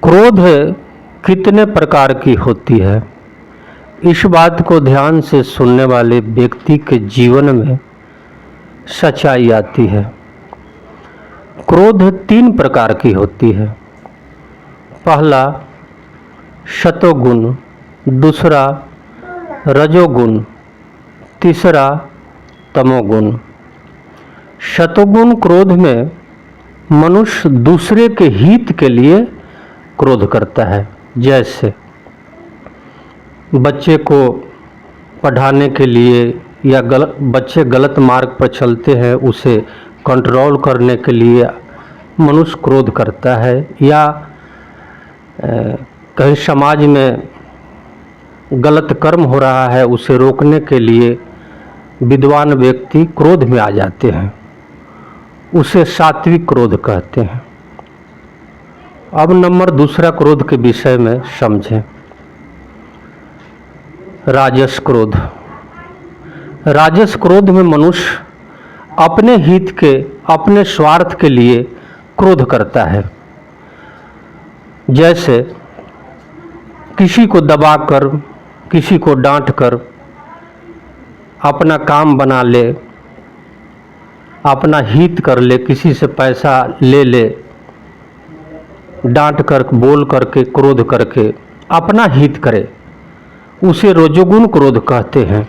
क्रोध कितने प्रकार की होती है, इस बात को ध्यान से सुनने वाले व्यक्ति के जीवन में सच्चाई आती है। क्रोध 3 प्रकार की होती है। पहला सतोगुण, दूसरा रजोगुण, तीसरा तमोगुण। सतोगुण क्रोध में मनुष्य दूसरे के हित के लिए क्रोध करता है। जैसे बच्चे को पढ़ाने के लिए या बच्चे गलत मार्ग पर चलते हैं, उसे कंट्रोल करने के लिए मनुष्य क्रोध करता है। या कहीं समाज में गलत कर्म हो रहा है, उसे रोकने के लिए विद्वान व्यक्ति क्रोध में आ जाते हैं, उसे सात्विक क्रोध कहते हैं। अब नंबर दूसरा क्रोध के विषय में समझें। राजस क्रोध। राजस क्रोध में मनुष्य अपने हित के, अपने स्वार्थ के लिए क्रोध करता है। जैसे किसी को दबाकर, किसी को डांटकर अपना काम बना ले, अपना हित कर ले, किसी से पैसा ले ले, डांट कर, बोल करके, क्रोध करके अपना हित करे, उसे रजोगुण क्रोध कहते हैं।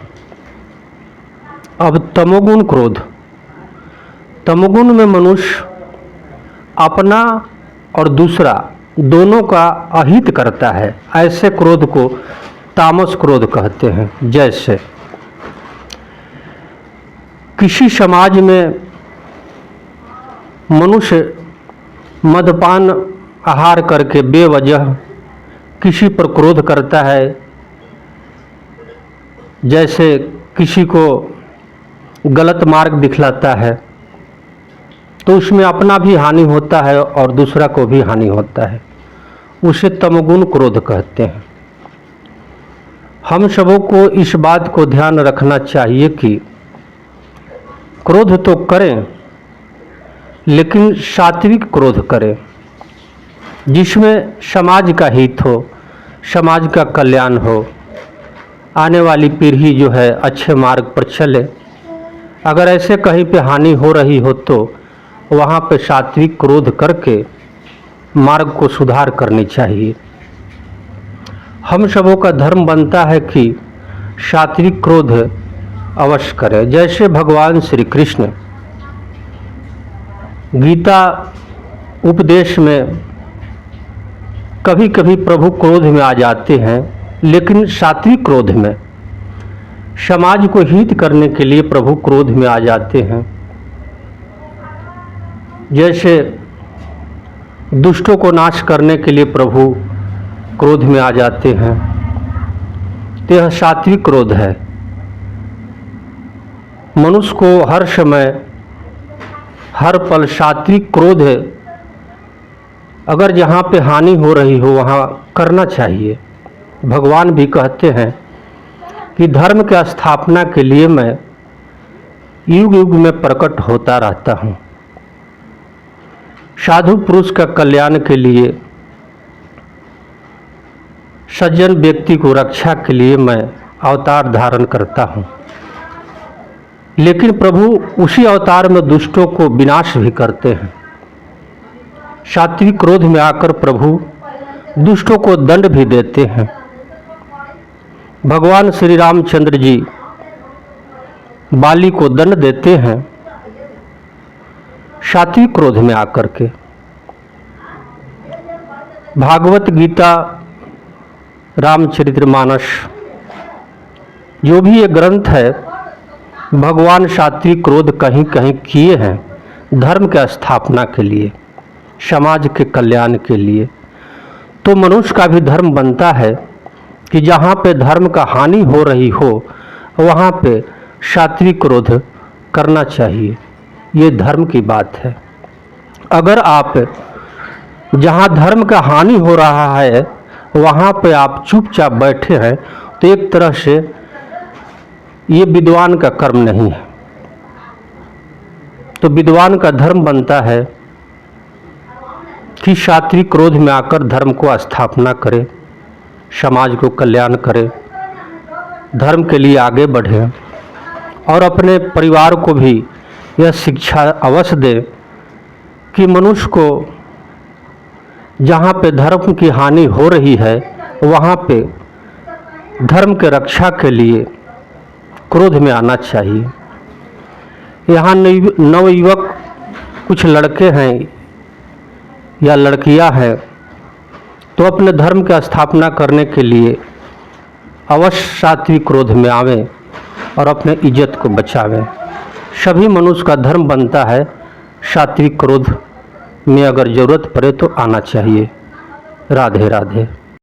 अब तमोगुण क्रोध। तमोगुण में मनुष्य अपना और दूसरा दोनों का अहित करता है। ऐसे क्रोध को तामस क्रोध कहते हैं। जैसे किसी समाज में मनुष्य मदपान आहार करके बेवजह किसी पर क्रोध करता है। जैसे किसी को गलत मार्ग दिखलाता है, तो उसमें अपना भी हानि होता है और दूसरा को भी हानि होता है, उसे तमोगुण क्रोध कहते हैं। हम सबों को इस बात को ध्यान रखना चाहिए कि क्रोध तो करें, लेकिन सात्विक क्रोध करें, जिसमें समाज का हित हो, समाज का कल्याण हो, आने वाली पीढ़ी जो है अच्छे मार्ग पर चले। अगर ऐसे कहीं पे हानि हो रही हो तो वहाँ पे सात्विक क्रोध करके मार्ग को सुधार करनी चाहिए। हम सबों का धर्म बनता है कि सात्विक क्रोध अवश्य करें। जैसे भगवान श्री कृष्ण गीता उपदेश में कभी कभी प्रभु क्रोध में आ जाते हैं, लेकिन सात्विक क्रोध में समाज को हित करने के लिए प्रभु क्रोध में आ जाते हैं। जैसे दुष्टों को नाश करने के लिए प्रभु क्रोध में आ जाते हैं, तो यह सात्विक क्रोध है। मनुष्य को हर समय, हर पल सात्विक क्रोध अगर जहाँ पे हानि हो रही हो वहाँ करना चाहिए। भगवान भी कहते हैं कि धर्म की स्थापना के लिए मैं युग युग में प्रकट होता रहता हूँ। साधु पुरुष का कल्याण के लिए, सज्जन व्यक्ति को रक्षा के लिए मैं अवतार धारण करता हूँ। लेकिन प्रभु उसी अवतार में दुष्टों को विनाश भी करते हैं। सात्विक क्रोध में आकर प्रभु दुष्टों को दंड भी देते हैं। भगवान श्री रामचंद्र जी बाली को दंड देते हैं सात्विक क्रोध में आकर के। भागवत गीता, रामचरितमानस, जो भी ये ग्रंथ है, भगवान सात्विक क्रोध कहीं कहीं किए हैं धर्म की स्थापना के लिए, समाज के कल्याण के लिए। तो मनुष्य का भी धर्म बनता है कि जहाँ पे धर्म का हानि हो रही हो वहाँ पे सात्विक क्रोध करना चाहिए। ये धर्म की बात है। अगर आप जहाँ धर्म का हानि हो रहा है वहाँ पे आप चुपचाप बैठे हैं, तो एक तरह से ये विद्वान का कर्म नहीं है। तो विद्वान का धर्म बनता है कि सात्विक क्रोध में आकर धर्म को स्थापना करे, समाज को कल्याण करे, धर्म के लिए आगे बढ़े और अपने परिवार को भी यह शिक्षा अवश्य दे कि मनुष्य को जहाँ पे धर्म की हानि हो रही है वहाँ पे धर्म के रक्षा के लिए क्रोध में आना चाहिए। यहाँ नवयुवक कुछ लड़के हैं या लड़कियां हैं तो अपने धर्म की स्थापना करने के लिए अवश्य सात्विक क्रोध में आवें और अपने इज्जत को बचावें। सभी मनुष्य का धर्म बनता है सात्विक क्रोध में अगर ज़रूरत पड़े तो आना चाहिए। राधे राधे।